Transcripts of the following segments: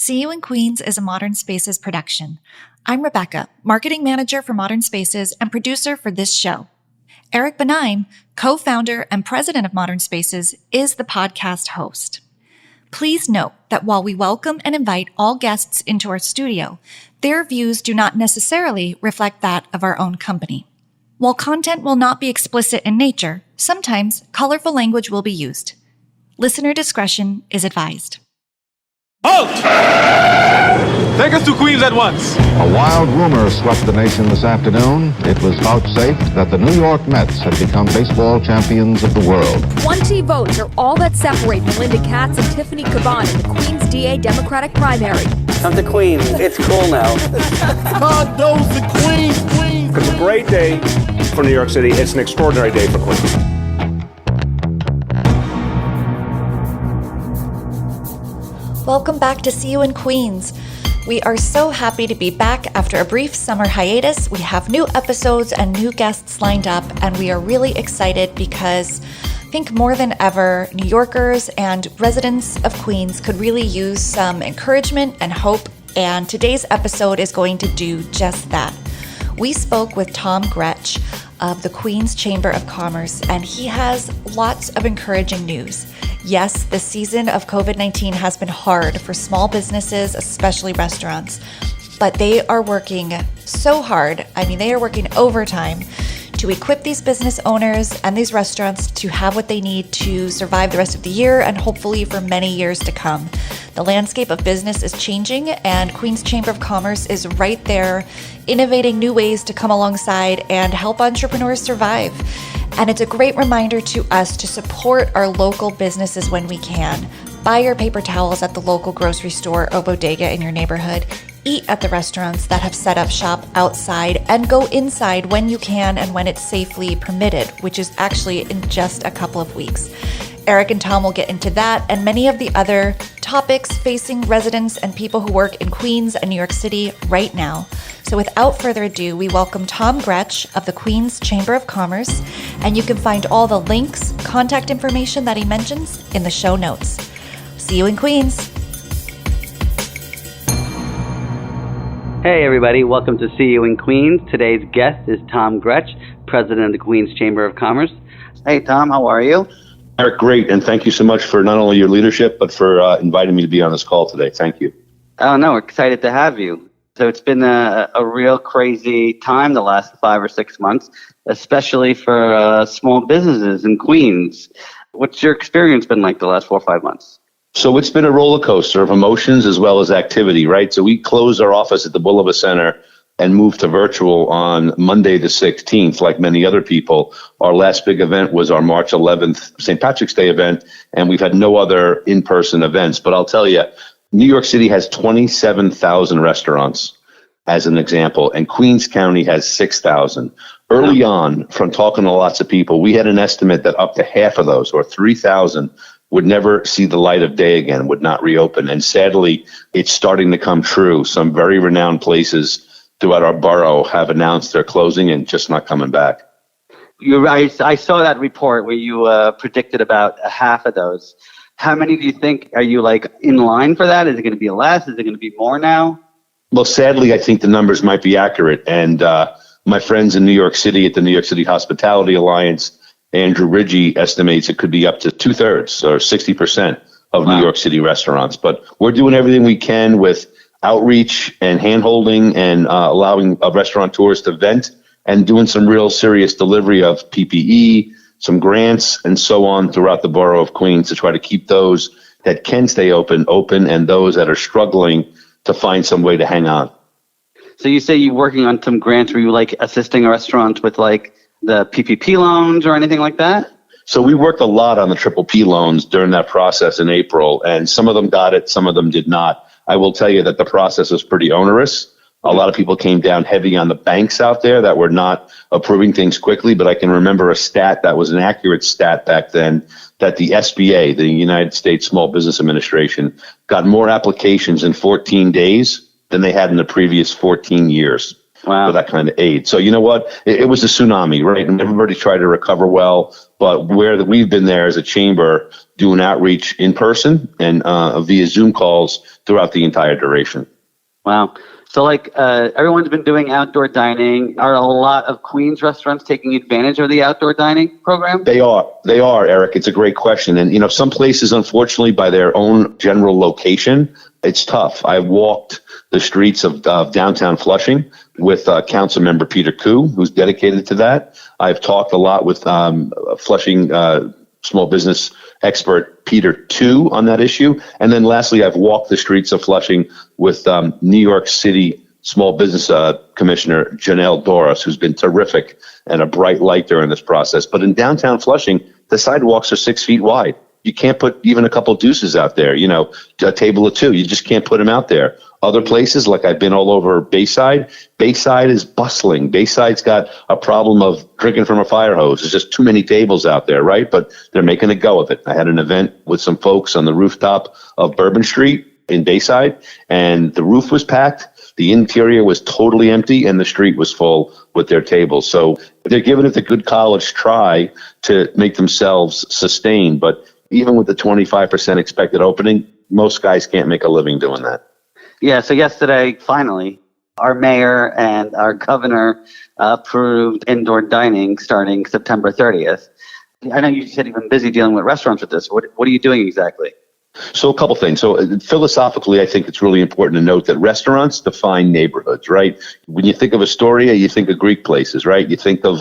See You in Queens is a Modern Spaces production. I'm Rebecca, marketing manager for Modern Spaces and producer for this show. Eric Benaim, co-founder and president of Modern Spaces, is the podcast host. Please note that while we welcome and invite all guests into our studio, their views do not necessarily reflect that of our own company. While content will not be explicit in nature, sometimes colorful language will be used. Listener discretion is advised. Halt! Take us to Queens at once. A wild rumor swept the nation this afternoon. It was vouchsafed that the New York Mets had become baseball champions of the world. 20 votes are all that separate Melinda Katz and Tiffany Caban in the Queens DA Democratic primary. Come to Queens. It's cool now. Condos in Queens. It's a great day for New York City. It's an extraordinary day for Queens. Welcome back to See You in Queens. We are so happy to be back after a brief summer hiatus. We have new episodes and new guests lined up, and we are really excited because I think more than ever, New Yorkers and residents of Queens could really use some encouragement and hope, and today's episode is going to do just that. We spoke with Tom Grech of the Queens Chamber of Commerce, and he has lots of encouraging news. Yes, the season of COVID-19 has been hard for small businesses, especially restaurants, but they are working so hard. They are working overtime to equip these business owners and these restaurants to have what they need to survive the rest of the year and hopefully for many years to come. The landscape of business is changing, and Queens Chamber of Commerce is right there, innovating new ways to come alongside and help entrepreneurs survive. And it's a great reminder to us to support our local businesses when we can. Buy your paper towels at the local grocery store or bodega in your neighborhood. Eat at the restaurants that have set up shop outside, and go inside when you can and when it's safely permitted, which is actually in just a couple of weeks. Eric and Tom will get into that and many of the other topics facing residents and people who work in Queens and New York City right now. So without further ado, we welcome Tom Grech of the Queens Chamber of Commerce, and you can find all the links, contact information that he mentions in the show notes. See you in Queens. Hey everybody, welcome to See You in Queens. Today's guest is Tom Grech, president of the Queens Chamber of Commerce. Hey Tom, how are you? Eric, great, and thank you so much for not only your leadership, but for inviting me to be on this call today. Thank you. Oh no, we're excited to have you. So it's been a real crazy time the last 5 or 6 months, especially for small businesses in Queens. What's your experience been like the last 4 or 5 months? So it's been a roller coaster of emotions as well as activity, right? So we closed our office at the Boulevard Center and moved to virtual on Monday the 16th, like many other people. Our last big event was our March 11th St. Patrick's Day event, and we've had no other in-person events. But I'll tell you, New York City has 27,000 restaurants, as an example, and Queens County has 6,000. Early on, from talking to lots of people, we had an estimate that up to half of those, or 3,000, would never see the light of day again, would not reopen. And sadly, it's starting to come true. Some very renowned places throughout our borough have announced they're closing and just not coming back. You're right. I saw that report where you predicted about half of those. How many do you think are you in line for that? Is it going to be less? Is it going to be more now? Well, sadly, I think the numbers might be accurate. And my friends in New York City at the New York City Hospitality Alliance, Andrew Ridgie, estimates it could be up to 2/3 or 60% of New York City restaurants. But we're doing everything we can with outreach and hand-holding and allowing restaurateurs to vent, and doing some real serious delivery of PPE, some grants, and so on throughout the borough of Queens to try to keep those that can stay open, and those that are struggling to find some way to hang on. So you say you're working on some grants. Were you assisting restaurants with the PPP loans or anything like that? So we worked a lot on the PPP loans during that process in April, and some of them got it, some of them did not. I will tell you that the process was pretty onerous. A lot of people came down heavy on the banks out there that were not approving things quickly, but I can remember a stat that was an accurate stat back then, that the SBA, the United States Small Business Administration, got more applications in 14 days than they had in the previous 14 years. Wow. for that kind of aid. So you know what? It was a tsunami, right? And everybody tried to recover well. But where we've been there as a chamber doing outreach in person and via Zoom calls throughout the entire duration. Wow. So everyone's been doing outdoor dining. Are a lot of Queens restaurants taking advantage of the outdoor dining program? They are, Eric. It's a great question. And, some places, unfortunately, by their own general location, it's tough. I walked the streets of downtown Flushing with Council Member Peter Koo, who's dedicated to that. I've talked a lot with Flushing small business expert Peter Tu on that issue. And then lastly, I've walked the streets of Flushing with New York City Small Business Commissioner Janelle Doris, who's been terrific and a bright light during this process. But in downtown Flushing, the sidewalks are 6 feet wide. You can't put even a couple deuces out there, a table of two. You just can't put them out there. Other places, like I've been all over Bayside is bustling. Bayside's got a problem of drinking from a fire hose. There's just too many tables out there, right? But they're making a go of it. I had an event with some folks on the rooftop of Bourbon Street in Bayside, and the roof was packed. The interior was totally empty, and the street was full with their tables. So they're giving it the good college try to make themselves sustain. But even with the 25% expected opening, most guys can't make a living doing that. Yeah, so yesterday, finally, our mayor and our governor approved indoor dining starting September 30th. I know you said you've been busy dealing with restaurants with this. What are you doing exactly? So a couple things. So philosophically, I think it's really important to note that restaurants define neighborhoods, right? When you think of Astoria, you think of Greek places, right? You think of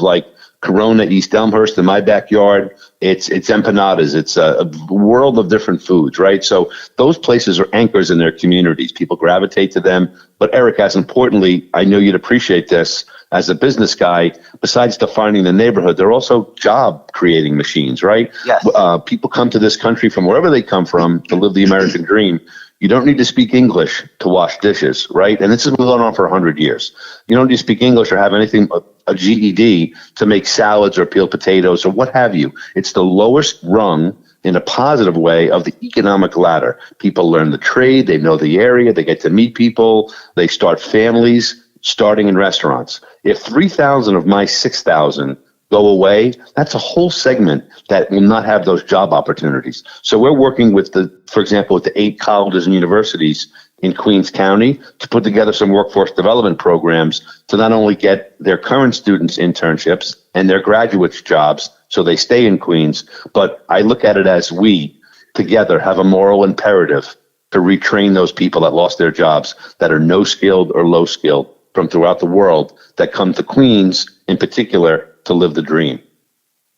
Corona, East Elmhurst in my backyard. It's empanadas. It's a world of different foods, right? So those places are anchors in their communities. People gravitate to them. But Eric, as importantly, I know you'd appreciate this as a business guy, besides defining the neighborhood, they're also job creating machines, right? Yes. People come to this country from wherever they come from to live the American dream. You don't need to speak English to wash dishes, right? And this has been going on for 100 years. You don't need to speak English or have anything, a GED, to make salads or peel potatoes or what have you. It's the lowest rung in a positive way of the economic ladder. People learn the trade, they know the area, they get to meet people, they start families, starting in restaurants. If 3,000 of my 6,000 go away, that's a whole segment that will not have those job opportunities. So we're working with for example, with the 8 colleges and universities in Queens County to put together some workforce development programs to not only get their current students internships and their graduates jobs so they stay in Queens, but I look at it as we together have a moral imperative to retrain those people that lost their jobs, that are no skilled or low skilled from throughout the world, that come to Queens in particular to live the dream.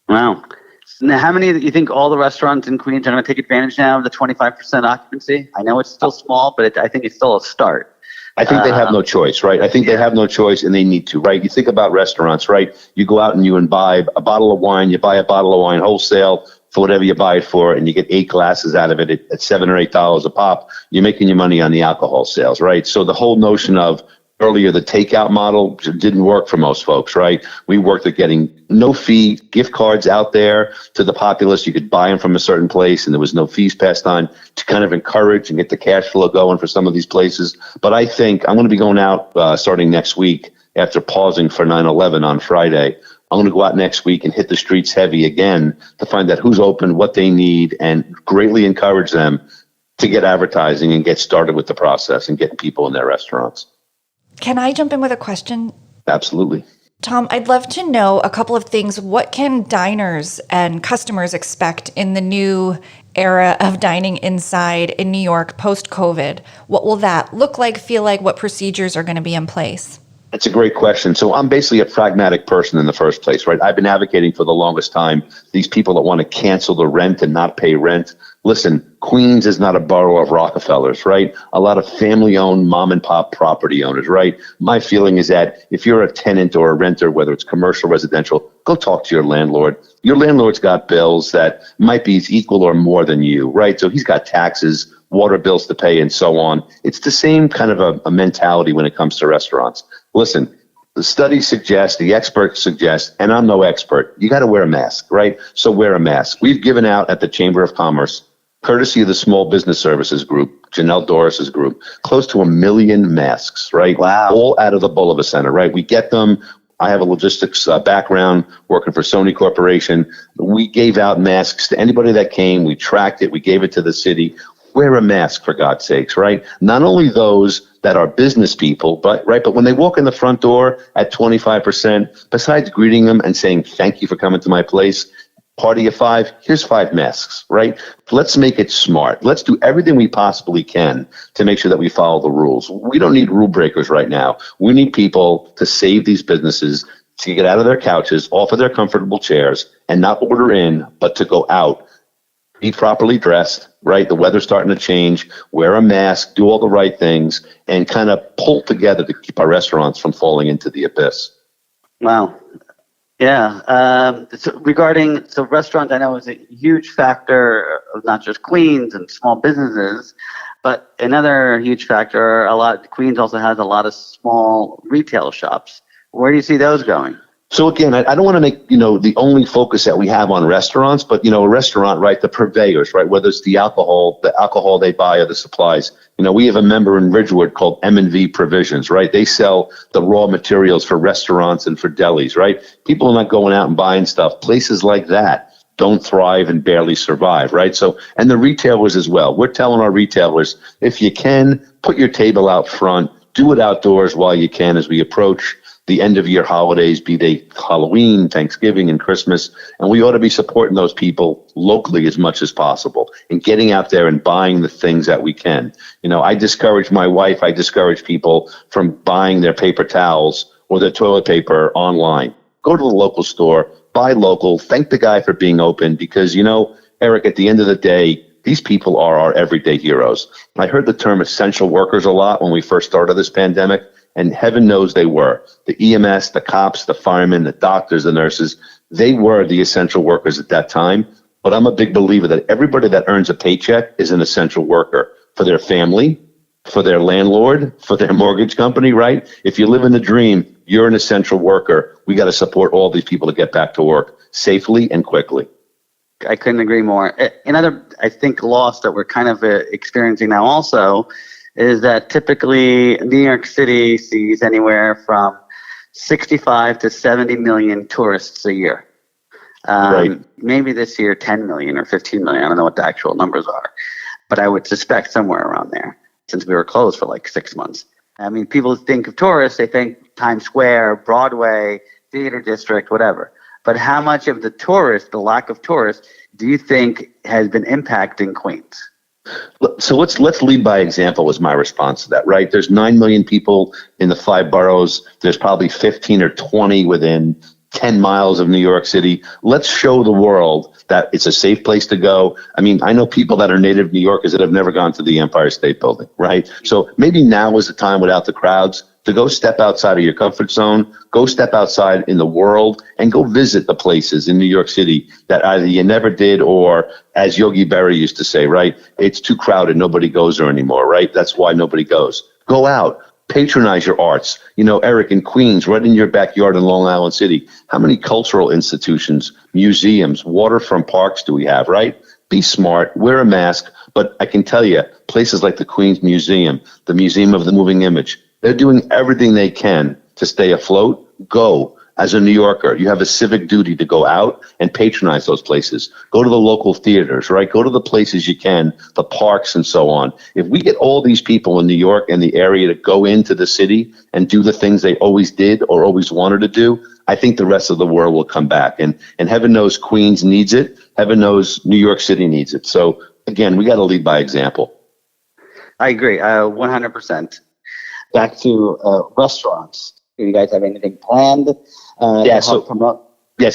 Wow. Now, how many do you think all the restaurants in Queens are going to take advantage now of the 25% occupancy? I know it's still small, but I think it's still a start. I think they have no choice, right? I think they have no choice, and they need to, right? You think about restaurants, right? You go out and you imbibe a bottle of wine, you buy a bottle of wine wholesale for whatever you buy it for, and you get 8 glasses out of it at $7 or $8 a pop. You're making your money on the alcohol sales, right? So the whole notion of earlier, the takeout model didn't work for most folks, right? We worked at getting no fee gift cards out there to the populace. You could buy them from a certain place and there was no fees passed on to kind of encourage and get the cash flow going for some of these places. But I think I'm going to be going out starting next week after pausing for 9/11 on Friday. I'm going to go out next week and hit the streets heavy again to find out who's open, what they need, and greatly encourage them to get advertising and get started with the process and getting people in their restaurants. Can I jump in with a question? Absolutely. Tom, I'd love to know a couple of things. What can diners and customers expect in the new era of dining inside in New York post-COVID? What will that look like, feel like? What procedures are going to be in place? That's a great question. So I'm basically a pragmatic person in the first place, right? I've been advocating for the longest time, these people that want to cancel the rent and not pay rent. Listen, Queens is not a borough of Rockefellers, right? A lot of family-owned mom and pop property owners, right? My feeling is that if you're a tenant or a renter, whether it's commercial, residential, go talk to your landlord. Your landlord's got bills that might be equal or more than you, right? So he's got taxes, water bills to pay, and so on. It's the same kind of a mentality when it comes to restaurants. Listen, the studies suggest, the experts suggest, and I'm no expert, you got to wear a mask, right? So wear a mask. We've given out at the Chamber of Commerce courtesy of the Small Business Services Group, Janelle Doris's group, close to 1 million masks, right? Wow. All out of the Bulliver Center, right? We get them. I have a logistics background working for Sony Corporation. We gave out masks to anybody that came. We tracked it. We gave it to the city. Wear a mask, for God's sakes, right? Not only those that are business people, but when they walk in the front door at 25%, besides greeting them and saying, thank you for coming to my place, party of 5, here's 5 masks, right? Let's make it smart. Let's do everything we possibly can to make sure that we follow the rules. We don't need rule breakers right now. We need people to save these businesses, to get out of their couches, off of their comfortable chairs, and not order in, but to go out, be properly dressed, right? The weather's starting to change, wear a mask, do all the right things, and kind of pull together to keep our restaurants from falling into the abyss. Wow. Yeah. So restaurants, I know, is a huge factor of not just Queens and small businesses, but another huge factor, Queens also has a lot of small retail shops. Where do you see those going? So again, I don't want to make, the only focus that we have on restaurants, but, a restaurant, right, the purveyors, right, whether it's the alcohol they buy or the supplies. We have a member in Ridgewood called M&V Provisions, right? They sell the raw materials for restaurants and for delis, right? People are not going out and buying stuff. Places like that don't thrive and barely survive, right? So, and the retailers as well. We're telling our retailers, if you can, put your table out front, do it outdoors while you can as we approach the end of year holidays, be they Halloween, Thanksgiving, and Christmas. And we ought to be supporting those people locally as much as possible and getting out there and buying the things that we can. I discourage people from buying their paper towels or their toilet paper online. Go to the local store, buy local, thank the guy for being open because, Eric, at the end of the day, these people are our everyday heroes. I heard the term essential workers a lot when we first started this pandemic. And heaven knows they were. The EMS, the cops, the firemen, the doctors, the nurses, they were the essential workers at that time. But I'm a big believer that everybody that earns a paycheck is an essential worker for their family, for their landlord, for their mortgage company, right? If you live in the dream, you're an essential worker. We got to support all these people to get back to work safely and quickly. I couldn't agree more. Another, I think, loss that we're kind of experiencing now also is that typically New York City sees anywhere from 65 to 70 million tourists a year. Right. Maybe this year 10 million or 15 million. I don't know what the actual numbers are, but I would suspect somewhere around there since we were closed for like 6 months. I mean, people think of tourists, they think Times Square, Broadway, Theater District, whatever. But how much of the lack of tourists, do you think has been impacting Queens? So let's lead by example was my response to that, right? There's 9 million people in the 5 boroughs. There's probably 15 or 20 within 10 miles of New York City. Let's show the world that it's a safe place to go. I mean, I know people that are native New Yorkers that have never gone to the Empire State Building, right? So maybe now is the time without the crowds to go step outside of your comfort zone, go step outside in the world, and go visit the places in New York City that either you never did or, as Yogi Berra used to say, right, it's too crowded, nobody goes there anymore, right? That's why nobody goes. Go out, patronize your arts. Eric, in Queens, right in your backyard in Long Island City, how many cultural institutions, museums, waterfront parks do we have, right? Be smart, wear a mask, but I can tell you, places like the Queens Museum, the Museum of the Moving Image, they're doing everything they can to stay afloat. Go. As a New Yorker, you have a civic duty to go out and patronize those places. Go to the local theaters, right? Go to the places you can, the parks and so on. If we get all these people in New York and the area to go into the city and do the things they always did or always wanted to do, I think the rest of the world will come back. And heaven knows Queens needs it. Heaven knows New York City needs it. So again, we got to lead by example. I agree, 100%. Back to restaurants. Do you guys have anything planned? Yes,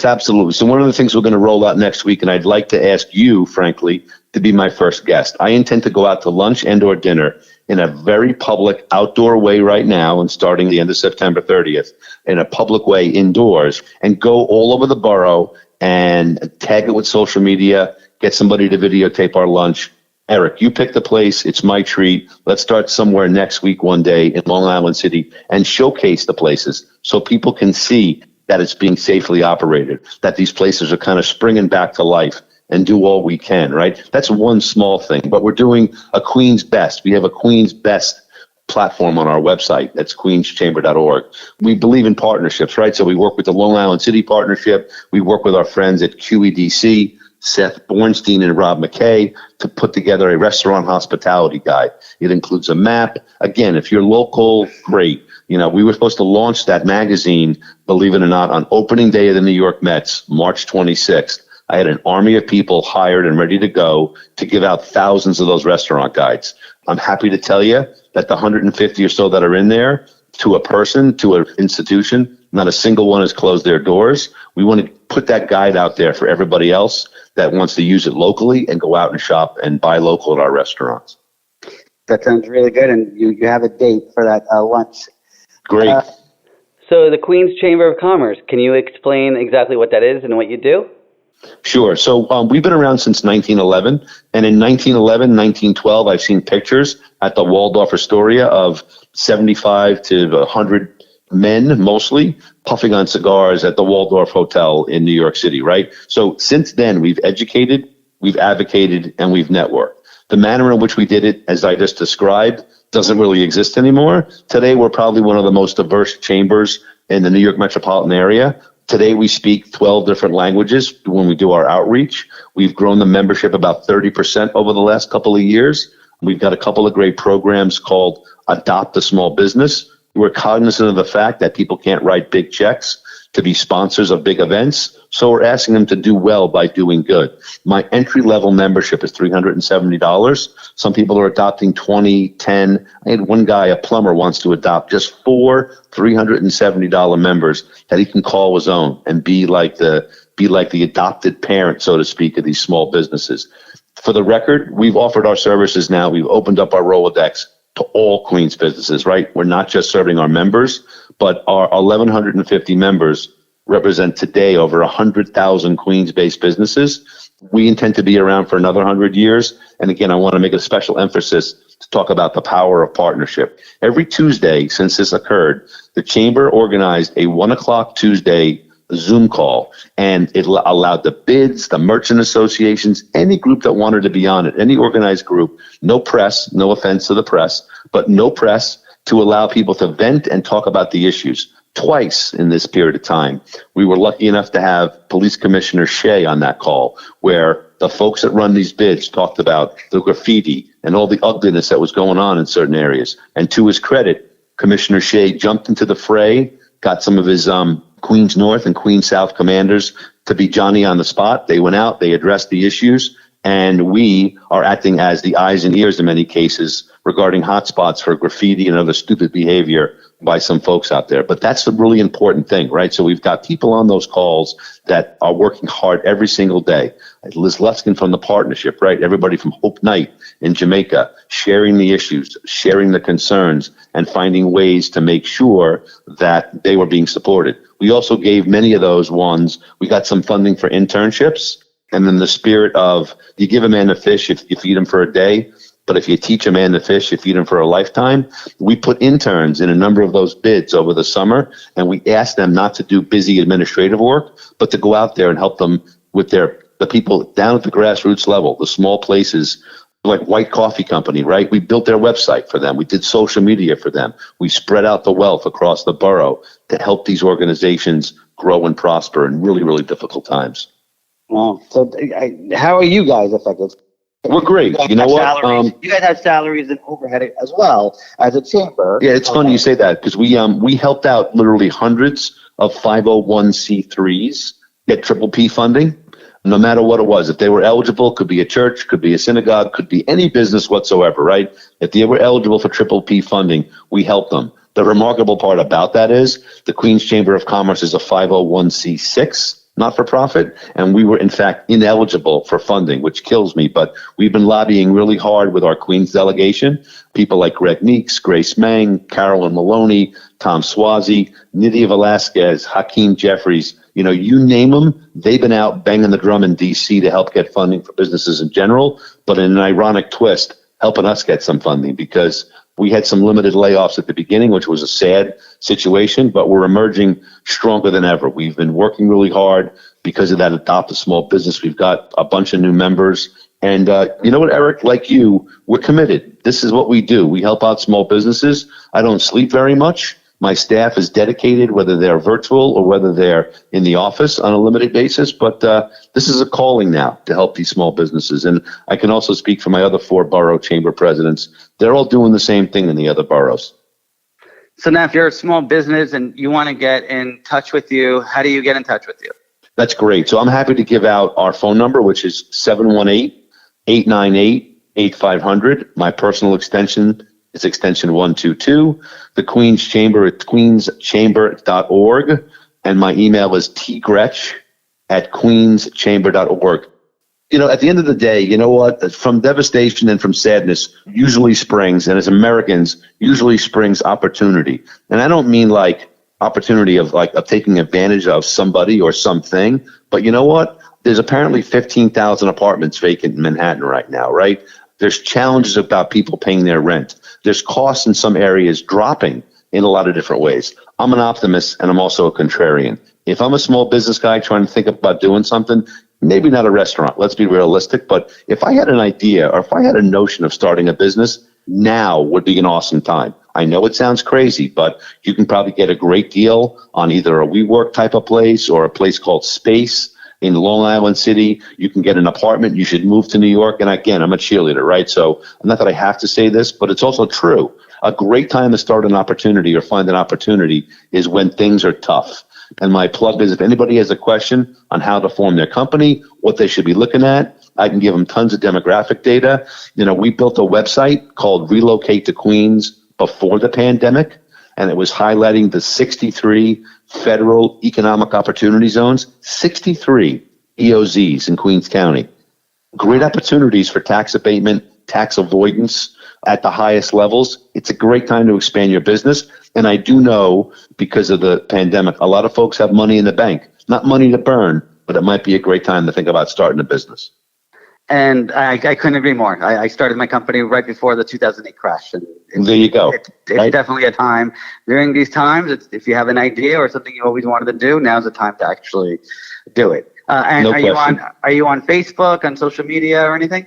absolutely. So one of the things we're going to roll out next week, and I'd like to ask you, frankly, to be my first guest. I intend to go out to lunch and or dinner in a very public outdoor way right now and starting the end of September 30th in a public way indoors and go all over the borough and tag it with social media, get somebody to videotape our lunch. Eric, you pick the place. It's my treat. Let's start somewhere next week one day in Long Island City and showcase the places so people can see that it's being safely operated, that these places are kind of springing back to life. and do all we can, right? That's one small thing, but we're doing a Queens Best. We have a Queens Best platform on our website. That's queenschamber.org. We believe in partnerships, right? So we work with the Long Island City Partnership. We work with our friends at QEDC, Seth Bornstein and Rob McKay, to put together a restaurant hospitality guide. It includes a map. Again, if you're local, great. We were supposed to launch that magazine, believe it or not, on opening day of the New York Mets, March 26th. I had an army of people hired and ready to go to give out thousands of those restaurant guides. I'm happy to tell you that the 150 or so that are in there, to a person, to an institution, not a single one has closed their doors. We want to put that guide out there for everybody else that wants to use it locally and go out and shop and buy local at our restaurants. That sounds really good, and you have a date for that lunch. Great. So the Queens Chamber of Commerce, can you explain exactly what that is and what you do? Sure. So we've been around since 1911, and in 1911, 1912, I've seen pictures at the Waldorf Astoria of 75 to 100 men, mostly, puffing on cigars at the Waldorf Hotel in New York City, right? So since then, we've educated, we've advocated, and we've networked. The manner in which we did it, as I just described, doesn't really exist anymore. Today, we're probably one of the most diverse chambers in the New York metropolitan area. Today, we speak 12 different languages when we do our outreach. We've grown the membership about 30% over the last couple of years. We've got a couple of great programs called Adopt a Small Business. We're cognizant of the fact that people can't write big checks to be sponsors of big events, so we're asking them to do well by doing good. My entry-level membership is $370. Some people are adopting 20, 10. I had one guy, a plumber, wants to adopt just 4 $370 members that he can call his own and be like the adopted parent, so to speak, of these small businesses. For the record, we've offered our services now. We've opened up our Rolodex to all Queens businesses, right? We're not just serving our members, but our 1,150 members represent today over 100,000 Queens-based businesses. We intend to be around for another 100 years. And again, I want to make a special emphasis to talk about the power of partnership. Every Tuesday since this occurred, the Chamber organized a 1 o'clock Tuesday Zoom call, and it allowed the bids, the merchant associations, any group that wanted to be on it, any organized group, no press, no offense to the press, but no press, to allow people to vent and talk about the issues. Twice in this period of time, we were lucky enough to have Police Commissioner Shea on that call, where the folks that run these bids talked about the graffiti and all the ugliness that was going on in certain areas. And to his credit, Commissioner Shea jumped into the fray, got some of his Queens North and Queens South commanders to be Johnny on the spot. They went out, they addressed the issues, and we are acting as the eyes and ears in many cases regarding hotspots for graffiti and other stupid behavior by some folks out there. But that's a really important thing, right? So we've got people on those calls that are working hard every single day. Liz Luskin from the partnership, right? Everybody from Hope Night in Jamaica, sharing the issues, sharing the concerns, and finding ways to make sure that they were being supported. We also gave many of those ones, we got some funding for internships. And then the spirit of, you give a man a fish if you feed him for a day, but if you teach a man to fish, you feed him for a lifetime. We put interns in a number of those bids over the summer, and we asked them not to do busy administrative work, but to go out there and help them with the people down at the grassroots level, the small places, like White Coffee Company, right? We built their website for them. We did social media for them. We spread out the wealth across the borough to help these organizations grow and prosper in really, really difficult times. Wow. So how are you guys affected? We're great. You know what? You guys have salaries and overhead as well as a chamber. Yeah, it's funny you say that, because we helped out literally hundreds of 501c3s get triple P funding, no matter what it was. If they were eligible, could be a church, could be a synagogue, could be any business whatsoever, right? If they were eligible for triple P funding, we helped them. The remarkable part about that is the Queens Chamber of Commerce is a 501c6 not-for-profit, and we were in fact ineligible for funding, which kills me. But we've been lobbying really hard with our Queens delegation, people like Greg Meeks, Grace Mang, Carolyn Maloney, Tom Swazi, Nydia Velasquez, Hakeem Jeffries. You know, you name them, they've been out banging the drum in D.C. to help get funding for businesses in general, but in an ironic twist, helping us get some funding, because we had some limited layoffs at the beginning, which was a sad situation, but we're emerging stronger than ever. We've been working really hard, because of that Adopt a Small Business. We've got a bunch of new members. And you know what, Eric, like you, we're committed. This is what we do. We help out small businesses. I don't sleep very much. My staff is dedicated, whether they're virtual or whether they're in the office on a limited basis. But this is a calling now to help these small businesses. And I can also speak for my other 4 borough chamber presidents. They're all doing the same thing in the other boroughs. So now if you're a small business and you want to get in touch with you, how do you get in touch with you? That's great. So I'm happy to give out our phone number, which is 718-898-8500. My personal extension is extension 122. The Queens Chamber at queenschamber.org. And my email is tgretch@queenschamber.org. You know, at the end of the day, you know what? From devastation and from sadness usually springs, and as Americans, usually springs opportunity. And I don't mean like opportunity of taking advantage of somebody or something, but you know what? There's apparently 15,000 apartments vacant in Manhattan right now, right? There's challenges about people paying their rent. There's costs in some areas dropping in a lot of different ways. I'm an optimist and I'm also a contrarian. If I'm a small business guy trying to think about doing something, maybe not a restaurant, let's be realistic, but if I had an idea or if I had a notion of starting a business, now would be an awesome time. I know it sounds crazy, but you can probably get a great deal on either a WeWork type of place or a place called Space in Long Island City. You can get an apartment. You should move to New York. And again, I'm a cheerleader, right? So not that I have to say this, but it's also true. A great time to start an opportunity or find an opportunity is when things are tough. And my plug is if anybody has a question on how to form their company, what they should be looking at, I can give them tons of demographic data. You know, we built a website called Relocate to Queens before the pandemic, and it was highlighting the 63 federal economic opportunity zones, 63 EOZs in Queens County. Great opportunities for tax abatement, tax avoidance at the highest levels. It's a great time to expand your business. And I do know, because of the pandemic, a lot of folks have money in the bank. Not money to burn, but it might be a great time to think about starting a business. And I couldn't agree more. I started my company right before the 2008 crash. And there you go. It's definitely a time. During these times, if you have an idea or something you always wanted to do, now's the time to actually do it. And no are you on Facebook, on social media or anything?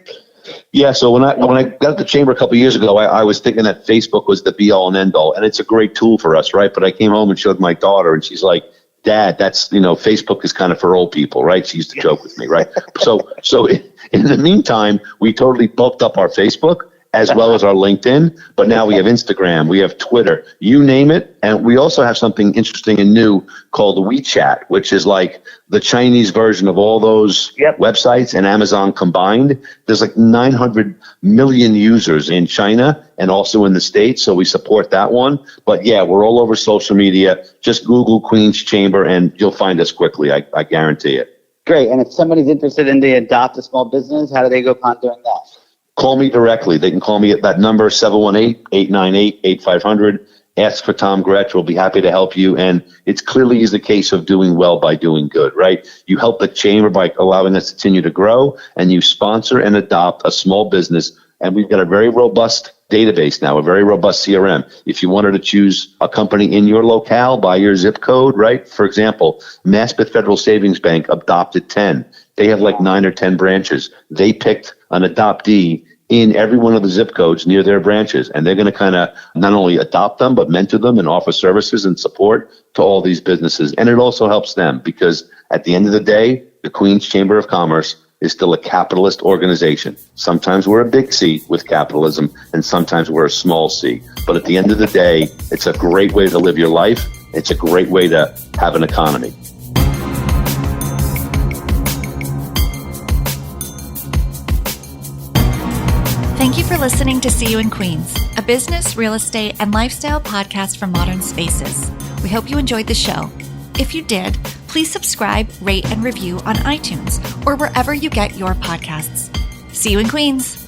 Yeah, so when I got the chamber a couple of years ago, I was thinking that Facebook was the be all and end all, and it's a great tool for us, right? But I came home and showed my daughter, and she's like, "Dad, that's, Facebook is kind of for old people," right? She used to joke with me, right? So in the meantime, we totally bulked up our Facebook as well as our LinkedIn, but now we have Instagram, we have Twitter, you name it. And we also have something interesting and new called WeChat, which is like the Chinese version of all those websites and Amazon combined. There's like 900 million users in China and also in the States, so we support that one. But yeah, we're all over social media. Just Google Queens Chamber and you'll find us quickly, I guarantee it. Great. And if somebody's interested in the Adopt a Small Business, how do they go upon doing that? Call me directly. They can call me at that number, 718-898-8500. Ask for Tom Grech. We'll be happy to help you. And it's clearly is the case of doing well by doing good, right? You help the chamber by allowing us to continue to grow, and you sponsor and adopt a small business. And we've got a very robust database now, a very robust CRM. If you wanted to choose a company in your locale by your zip code, right? For example, Maspeth Federal Savings Bank adopted 10. They have like 9 or 10 branches. They picked an adoptee in every one of the zip codes near their branches. And they're going to kind of not only adopt them, but mentor them and offer services and support to all these businesses. And it also helps them because at the end of the day, the Queens Chamber of Commerce is still a capitalist organization. Sometimes we're a big C with capitalism, and sometimes we're a small C. But at the end of the day, it's a great way to live your life. It's a great way to have an economy. Thank you for listening to See You in Queens, a business, real estate, and lifestyle podcast from Modern Spaces. We hope you enjoyed the show. If you did, please subscribe, rate, and review on iTunes or wherever you get your podcasts. See you in Queens.